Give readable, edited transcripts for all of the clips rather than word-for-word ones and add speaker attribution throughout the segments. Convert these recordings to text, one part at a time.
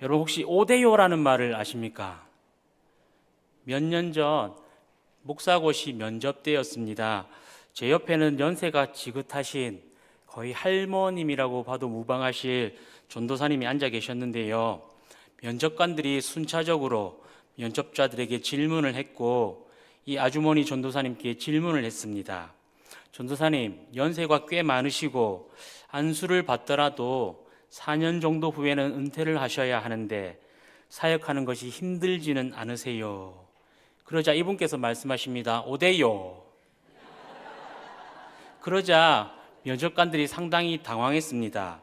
Speaker 1: 여러분 혹시 오데요라는 말을 아십니까? 몇 년 전 목사고시 면접 때였습니다. 제 옆에는 연세가 지긋하신 거의 할머님이라고 봐도 무방하실 전도사님이 앉아 계셨는데요. 면접관들이 순차적으로 면접자들에게 질문을 했고 이 아주머니 전도사님께 질문을 했습니다. 전도사님, 연세가 꽤 많으시고 안수를 받더라도 4년 정도 후에는 은퇴를 하셔야 하는데 사역하는 것이 힘들지는 않으세요? 그러자 이분께서 말씀하십니다. 오대요. 그러자 면접관들이 상당히 당황했습니다.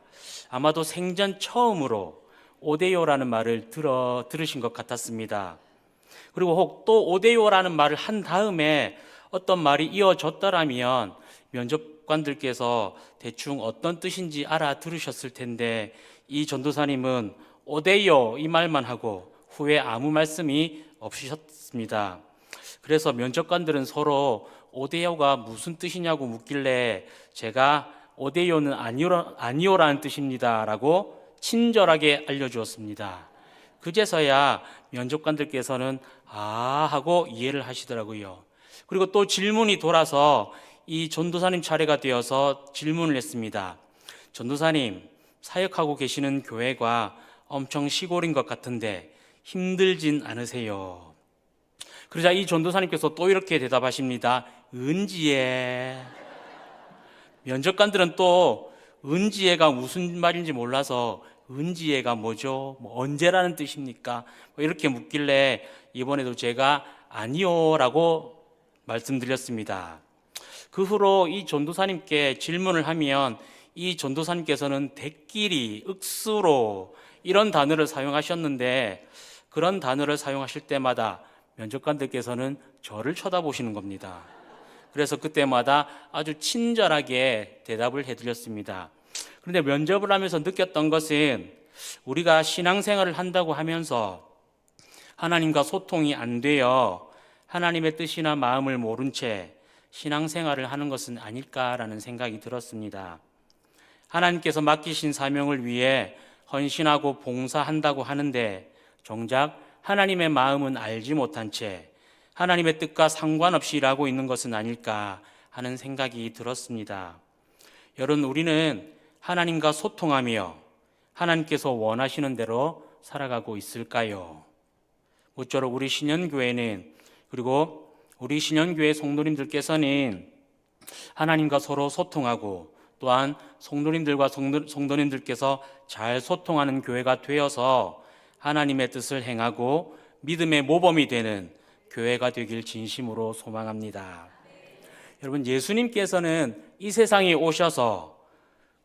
Speaker 1: 아마도 생전 처음으로 오대요라는 말을 들으신 것 같았습니다. 그리고 혹 또 오대요라는 말을 한 다음에 어떤 말이 이어졌더라면 면접관들께서 대충 어떤 뜻인지 알아들으셨을 텐데 이 전도사님은 오대요 이 말만 하고 후에 아무 말씀이 없으셨습니다. 그래서 면접관들은 서로 오데요가 무슨 뜻이냐고 묻길래 제가 오데요는 아니오라는 뜻입니다 라고 친절하게 알려주었습니다. 그제서야 면접관들께서는 아 하고 이해를 하시더라고요. 그리고 또 질문이 돌아서 이 전도사님 차례가 되어서 질문을 했습니다. 전도사님, 사역하고 계시는 교회가 엄청 시골인 것 같은데 힘들진 않으세요? 그러자 이 전도사님께서 또 이렇게 대답하십니다. 은지에. 면접관들은 또 은지에가 무슨 말인지 몰라서 은지에가 뭐죠? 언제라는 뜻입니까? 이렇게 묻길래 이번에도 제가 아니요라고 말씀드렸습니다. 그 후로 이 전도사님께 질문을 하면 이 전도사님께서는 대끼리, 억수로 이런 단어를 사용하셨는데 그런 단어를 사용하실 때마다 면접관들께서는 저를 쳐다보시는 겁니다. 그래서 그때마다 아주 친절하게 대답을 해드렸습니다. 그런데 면접을 하면서 느꼈던 것은 우리가 신앙생활을 한다고 하면서 하나님과 소통이 안 되어 하나님의 뜻이나 마음을 모른 채 신앙생활을 하는 것은 아닐까라는 생각이 들었습니다. 하나님께서 맡기신 사명을 위해 헌신하고 봉사한다고 하는데 정작 하나님의 마음은 알지 못한 채 하나님의 뜻과 상관없이 일하고 있는 것은 아닐까 하는 생각이 들었습니다. 여러분, 우리는 하나님과 소통하며 하나님께서 원하시는 대로 살아가고 있을까요? 모쪼록 우리 신현교회는 그리고 우리 신현교회 성도님들께서는 하나님과 서로 소통하고 또한 성도님들과 성도님들께서 잘 소통하는 교회가 되어서 하나님의 뜻을 행하고 믿음의 모범이 되는 교회가 되길 진심으로 소망합니다. 여러분, 예수님께서는 이 세상에 오셔서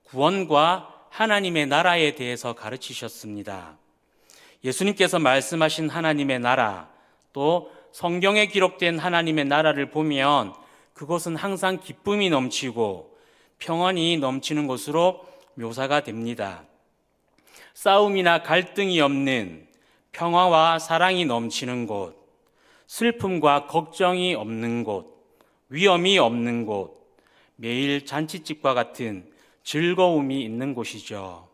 Speaker 1: 구원과 하나님의 나라에 대해서 가르치셨습니다. 예수님께서 말씀하신 하나님의 나라, 또 성경에 기록된 하나님의 나라를 보면 그것은 항상 기쁨이 넘치고 평안이 넘치는 것으로 묘사가 됩니다. 싸움이나 갈등이 없는 평화와 사랑이 넘치는 곳, 슬픔과 걱정이 없는 곳, 위험이 없는 곳, 매일 잔치집과 같은 즐거움이 있는 곳이죠.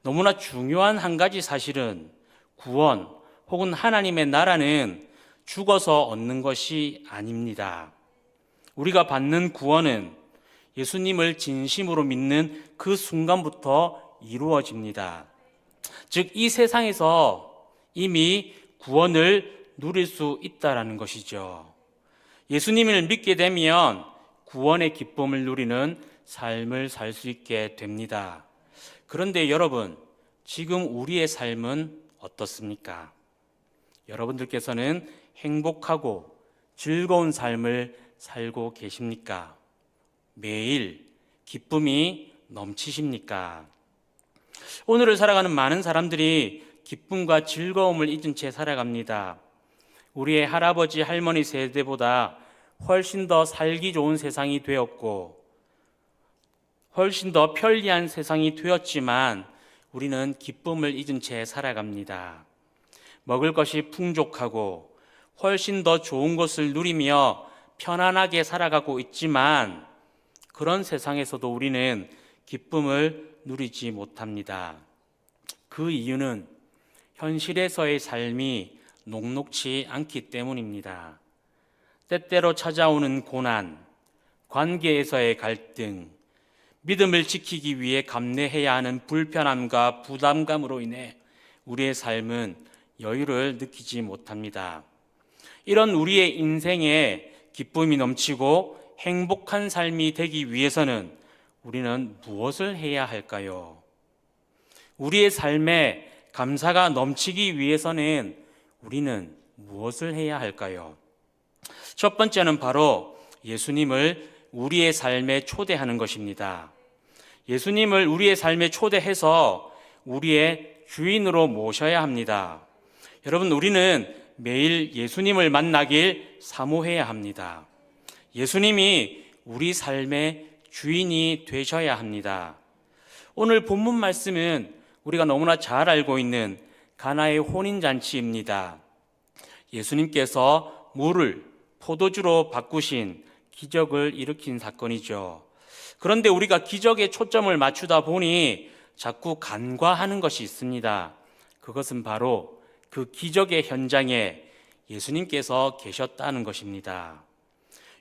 Speaker 1: 너무나 중요한 한 가지 사실은 구원 혹은 하나님의 나라는 죽어서 얻는 것이 아닙니다. 우리가 받는 구원은 예수님을 진심으로 믿는 그 순간부터 이루어집니다. 즉, 이 세상에서 이미 구원을 누릴 수 있다라는 것이죠. 예수님을 믿게 되면 구원의 기쁨을 누리는 삶을 살 수 있게 됩니다. 그런데 여러분, 지금 우리의 삶은 어떻습니까? 여러분들께서는 행복하고 즐거운 삶을 살고 계십니까? 매일 기쁨이 넘치십니까? 오늘을 살아가는 많은 사람들이 기쁨과 즐거움을 잊은 채 살아갑니다. 우리의 할아버지, 할머니 세대보다 훨씬 더 살기 좋은 세상이 되었고 훨씬 더 편리한 세상이 되었지만 우리는 기쁨을 잊은 채 살아갑니다. 먹을 것이 풍족하고 훨씬 더 좋은 것을 누리며 편안하게 살아가고 있지만 그런 세상에서도 우리는 기쁨을 누리지 못합니다. 그 이유는 현실에서의 삶이 녹록치 않기 때문입니다. 때때로 찾아오는 고난, 관계에서의 갈등, 믿음을 지키기 위해 감내해야 하는 불편함과 부담감으로 인해 우리의 삶은 여유를 느끼지 못합니다. 이런 우리의 인생에 기쁨이 넘치고 행복한 삶이 되기 위해서는 우리는 무엇을 해야 할까요? 우리의 삶에 감사가 넘치기 위해서는 우리는 무엇을 해야 할까요? 첫 번째는 바로 예수님을 우리의 삶에 초대하는 것입니다. 예수님을 우리의 삶에 초대해서 우리의 주인으로 모셔야 합니다. 여러분, 우리는 매일 예수님을 만나길 사모해야 합니다. 예수님이 우리 삶의 주인이 되셔야 합니다. 오늘 본문 말씀은 우리가 너무나 잘 알고 있는 가나의 혼인잔치입니다. 예수님께서 물을 포도주로 바꾸신 기적을 일으킨 사건이죠. 그런데 우리가 기적에 초점을 맞추다 보니 자꾸 간과하는 것이 있습니다. 그것은 바로 그 기적의 현장에 예수님께서 계셨다는 것입니다.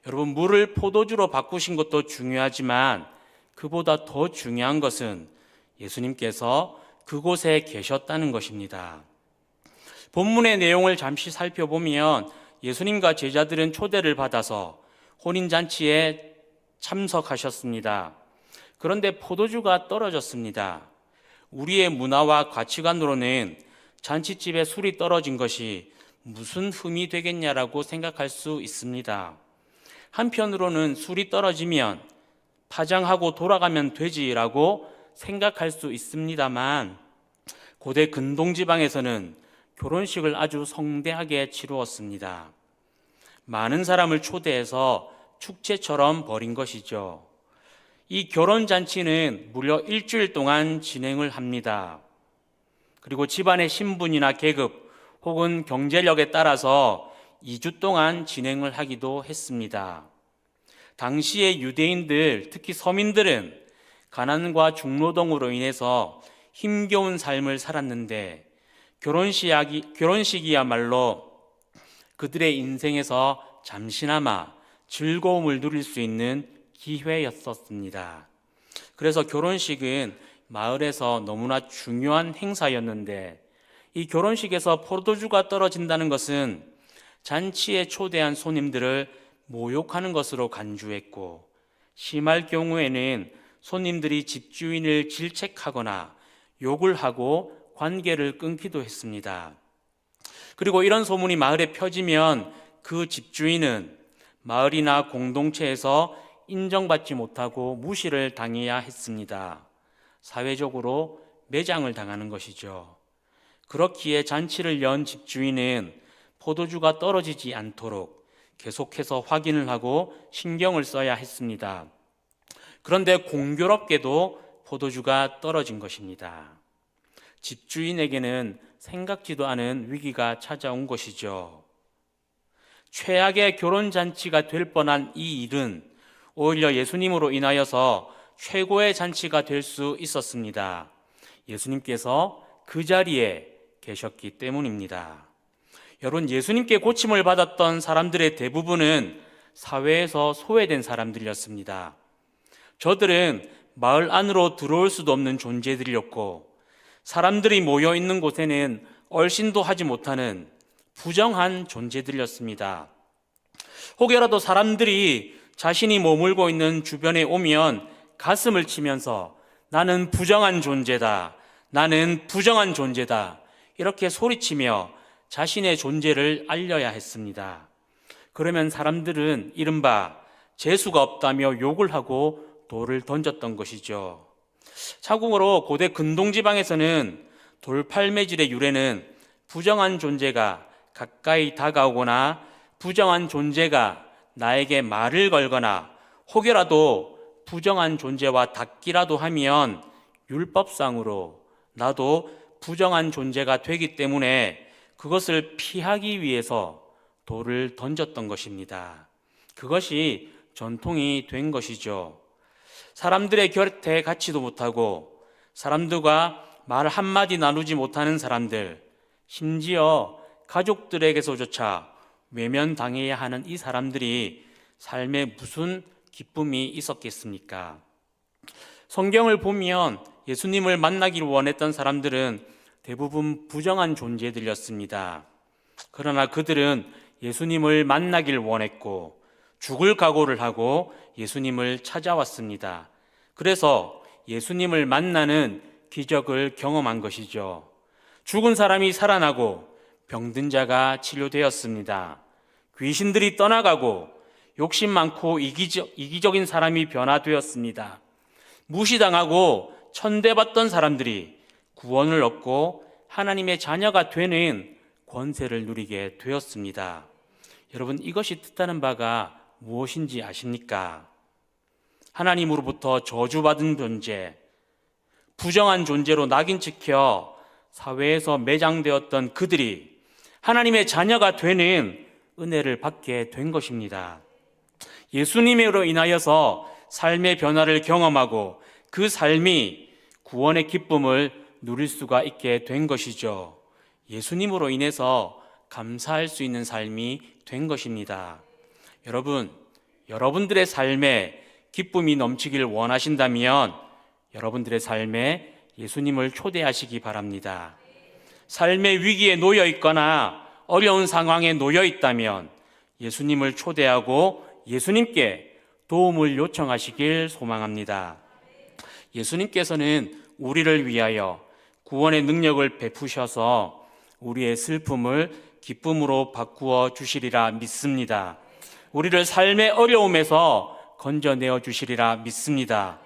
Speaker 1: 여러분, 물을 포도주로 바꾸신 것도 중요하지만 그보다 더 중요한 것은 예수님께서 그곳에 계셨다는 것입니다. 본문의 내용을 잠시 살펴보면 예수님과 제자들은 초대를 받아서 혼인잔치에 참석하셨습니다. 그런데 포도주가 떨어졌습니다. 우리의 문화와 가치관으로는 잔치집에 술이 떨어진 것이 무슨 흠이 되겠냐라고 생각할 수 있습니다. 한편으로는 술이 떨어지면 파장하고 돌아가면 되지라고 생각할 수 있습니다만, 고대 근동지방에서는 결혼식을 아주 성대하게 치루었습니다. 많은 사람을 초대해서 축제처럼 벌인 것이죠. 이 결혼잔치는 무려 일주일 동안 진행을 합니다. 그리고 집안의 신분이나 계급 혹은 경제력에 따라서 2주 동안 진행을 하기도 했습니다. 당시의 유대인들, 특히 서민들은 가난과 중노동으로 인해서 힘겨운 삶을 살았는데 결혼식이야말로 그들의 인생에서 잠시나마 즐거움을 누릴 수 있는 기회였었습니다. 그래서 결혼식은 마을에서 너무나 중요한 행사였는데, 이 결혼식에서 포도주가 떨어진다는 것은 잔치에 초대한 손님들을 모욕하는 것으로 간주했고, 심할 경우에는 손님들이 집주인을 질책하거나 욕을 하고 관계를 끊기도 했습니다. 그리고 이런 소문이 마을에 펴지면 그 집주인은 마을이나 공동체에서 인정받지 못하고 무시를 당해야 했습니다. 사회적으로 매장을 당하는 것이죠. 그렇기에 잔치를 연 집주인은 포도주가 떨어지지 않도록 계속해서 확인을 하고 신경을 써야 했습니다. 그런데 공교롭게도 포도주가 떨어진 것입니다. 집주인에게는 생각지도 않은 위기가 찾아온 것이죠. 최악의 결혼잔치가 될 뻔한 이 일은 오히려 예수님으로 인하여서 최고의 잔치가 될 수 있었습니다. 예수님께서 그 자리에 계셨기 때문입니다. 여러분, 예수님께 고침을 받았던 사람들의 대부분은 사회에서 소외된 사람들이었습니다. 저들은 마을 안으로 들어올 수도 없는 존재들이었고, 사람들이 모여 있는 곳에는 얼씬도 하지 못하는 부정한 존재들이었습니다. 혹여라도 사람들이 자신이 머물고 있는 주변에 오면 가슴을 치면서 나는 부정한 존재다, 나는 부정한 존재다, 이렇게 소리치며 자신의 존재를 알려야 했습니다. 그러면 사람들은 이른바 재수가 없다며 욕을 하고 돌을 던졌던 것이죠. 참고로 고대 근동지방에서는 돌팔매질의 유래는 부정한 존재가 가까이 다가오거나 부정한 존재가 나에게 말을 걸거나 혹여라도 부정한 존재와 닿기라도 하면 율법상으로 나도 부정한 존재가 되기 때문에 그것을 피하기 위해서 돌을 던졌던 것입니다. 그것이 전통이 된 것이죠. 사람들의 곁에 가지도 못하고 사람들과 말 한마디 나누지 못하는 사람들, 심지어 가족들에게서조차 외면당해야 하는 이 사람들이 삶에 무슨 기쁨이 있었겠습니까? 성경을 보면 예수님을 만나기를 원했던 사람들은 대부분 부정한 존재들이었습니다. 그러나 그들은 예수님을 만나길 원했고 죽을 각오를 하고 예수님을 찾아왔습니다. 그래서 예수님을 만나는 기적을 경험한 것이죠. 죽은 사람이 살아나고 병든 자가 치료되었습니다. 귀신들이 떠나가고 욕심 많고 이기적인 사람이 변화되었습니다. 무시당하고 천대받던 사람들이 구원을 얻고 하나님의 자녀가 되는 권세를 누리게 되었습니다. 여러분, 이것이 뜻하는 바가 무엇인지 아십니까? 하나님으로부터 저주받은 존재, 부정한 존재로 낙인 찍혀 사회에서 매장되었던 그들이 하나님의 자녀가 되는 은혜를 받게 된 것입니다. 예수님으로 인하여서 삶의 변화를 경험하고 그 삶이 구원의 기쁨을 누릴 수가 있게 된 것이죠. 예수님으로 인해서 감사할 수 있는 삶이 된 것입니다. 여러분, 여러분들의 삶에 기쁨이 넘치길 원하신다면 여러분들의 삶에 예수님을 초대하시기 바랍니다. 삶의 위기에 놓여 있거나 어려운 상황에 놓여 있다면 예수님을 초대하고 예수님께 도움을 요청하시길 소망합니다. 예수님께서는 우리를 위하여 구원의 능력을 베푸셔서 우리의 슬픔을 기쁨으로 바꾸어 주시리라 믿습니다. 우리를 삶의 어려움에서 건져내어 주시리라 믿습니다.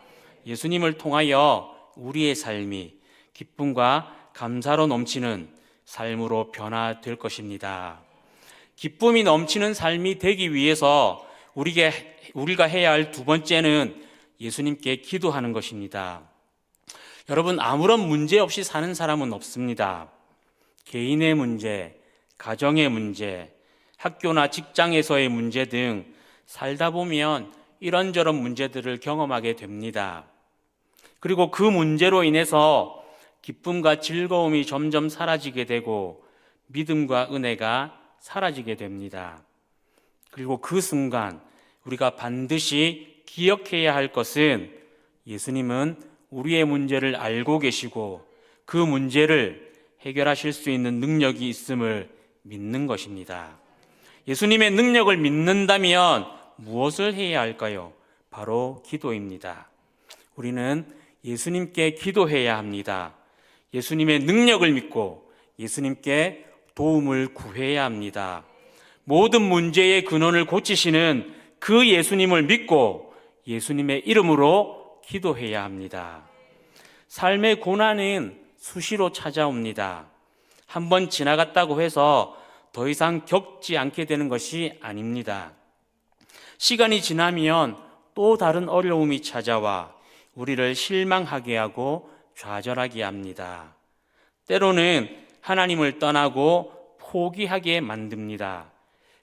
Speaker 1: 예수님을 통하여 우리의 삶이 기쁨과 감사로 넘치는 삶으로 변화될 것입니다. 기쁨이 넘치는 삶이 되기 위해서 우리가 해야 할 두 번째는 예수님께 기도하는 것입니다. 여러분, 아무런 문제 없이 사는 사람은 없습니다. 개인의 문제, 가정의 문제, 학교나 직장에서의 문제 등 살다 보면 이런저런 문제들을 경험하게 됩니다. 그리고 그 문제로 인해서 기쁨과 즐거움이 점점 사라지게 되고 믿음과 은혜가 사라지게 됩니다. 그리고 그 순간 우리가 반드시 기억해야 할 것은 예수님은 우리의 문제를 알고 계시고 그 문제를 해결하실 수 있는 능력이 있음을 믿는 것입니다. 예수님의 능력을 믿는다면 무엇을 해야 할까요? 바로 기도입니다. 우리는 예수님께 기도해야 합니다. 예수님의 능력을 믿고 예수님께 도움을 구해야 합니다. 모든 문제의 근원을 고치시는 그 예수님을 믿고 예수님의 이름으로 기도해야 합니다. 삶의 고난은 수시로 찾아옵니다. 한번 지나갔다고 해서 더 이상 겪지 않게 되는 것이 아닙니다. 시간이 지나면 또 다른 어려움이 찾아와 우리를 실망하게 하고 좌절하게 합니다. 때로는 하나님을 떠나고 포기하게 만듭니다.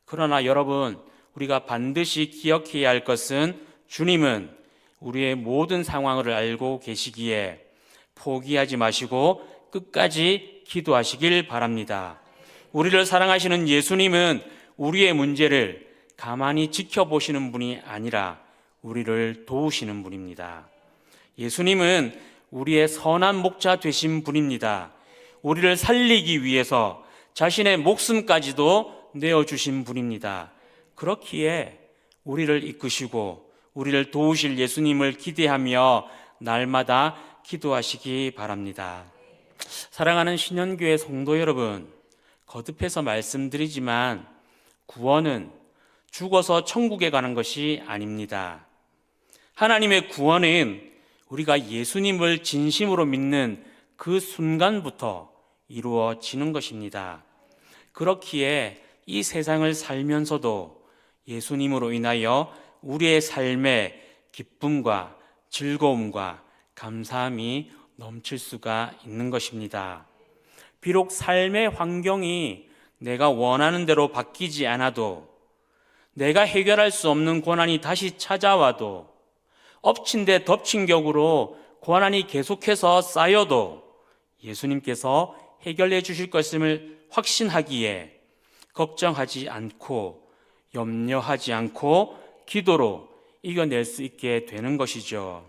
Speaker 1: 그러나 여러분, 우리가 반드시 기억해야 할 것은 주님은 우리의 모든 상황을 알고 계시기에 포기하지 마시고 끝까지 기도하시길 바랍니다. 우리를 사랑하시는 예수님은 우리의 문제를 가만히 지켜보시는 분이 아니라 우리를 도우시는 분입니다. 예수님은 우리의 선한 목자 되신 분입니다. 우리를 살리기 위해서 자신의 목숨까지도 내어주신 분입니다. 그렇기에 우리를 이끄시고 우리를 도우실 예수님을 기대하며 날마다 기도하시기 바랍니다. 사랑하는 신현교회 성도 여러분, 거듭해서 말씀드리지만 구원은 죽어서 천국에 가는 것이 아닙니다. 하나님의 구원은 우리가 예수님을 진심으로 믿는 그 순간부터 이루어지는 것입니다. 그렇기에 이 세상을 살면서도 예수님으로 인하여 우리의 삶에 기쁨과 즐거움과 감사함이 넘칠 수가 있는 것입니다. 비록 삶의 환경이 내가 원하는 대로 바뀌지 않아도, 내가 해결할 수 없는 고난이 다시 찾아와도, 엎친 데 덮친 격으로 고난이 계속해서 쌓여도 예수님께서 해결해 주실 것임을 확신하기에 걱정하지 않고 염려하지 않고 기도로 이겨낼 수 있게 되는 것이죠.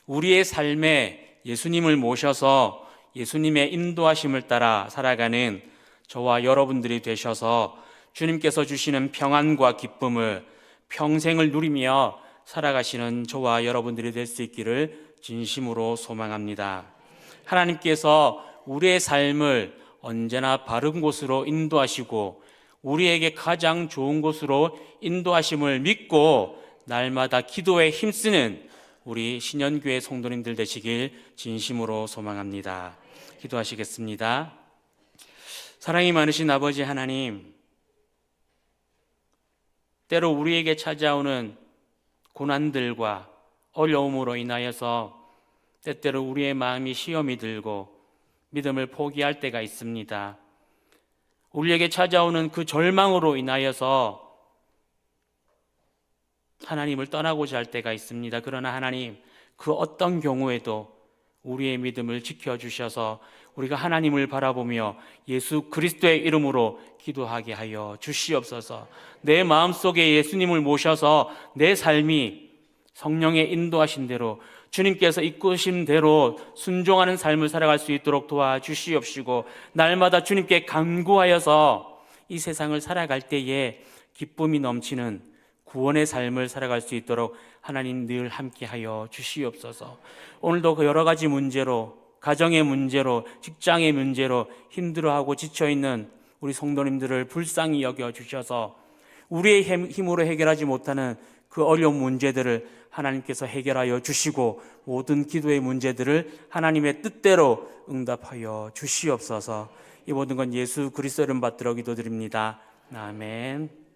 Speaker 1: 우리의 삶에 예수님을 모셔서 예수님의 인도하심을 따라 살아가는 저와 여러분들이 되셔서 주님께서 주시는 평안과 기쁨을 평생을 누리며 살아가시는 저와 여러분들이 될 수 있기를 진심으로 소망합니다. 하나님께서 우리의 삶을 언제나 바른 곳으로 인도하시고 우리에게 가장 좋은 곳으로 인도하심을 믿고 날마다 기도에 힘쓰는 우리 신현교회 성도님들 되시길 진심으로 소망합니다. 기도하시겠습니다. 사랑이 많으신 아버지 하나님, 때로 우리에게 찾아오는 고난들과 어려움으로 인하여서 때때로 우리의 마음이 시험이 들고 믿음을 포기할 때가 있습니다. 우리에게 찾아오는 그 절망으로 인하여서 하나님을 떠나고자 할 때가 있습니다. 그러나 하나님, 그 어떤 경우에도 우리의 믿음을 지켜주셔서 우리가 하나님을 바라보며 예수 그리스도의 이름으로 기도하게 하여 주시옵소서. 내 마음속에 예수님을 모셔서 내 삶이 성령의 인도하신 대로 주님께서 이끄신 대로 순종하는 삶을 살아갈 수 있도록 도와주시옵시고, 날마다 주님께 간구하여서 이 세상을 살아갈 때에 기쁨이 넘치는 구원의 삶을 살아갈 수 있도록 하나님 늘 함께하여 주시옵소서. 오늘도 그 여러 가지 문제로, 가정의 문제로, 직장의 문제로 힘들어하고 지쳐있는 우리 성도님들을 불쌍히 여겨주셔서 우리의 힘으로 해결하지 못하는 그 어려운 문제들을 하나님께서 해결하여 주시고 모든 기도의 문제들을 하나님의 뜻대로 응답하여 주시옵소서. 이 모든 건 예수 그리스도 이름 받들어 기도드립니다. 아멘.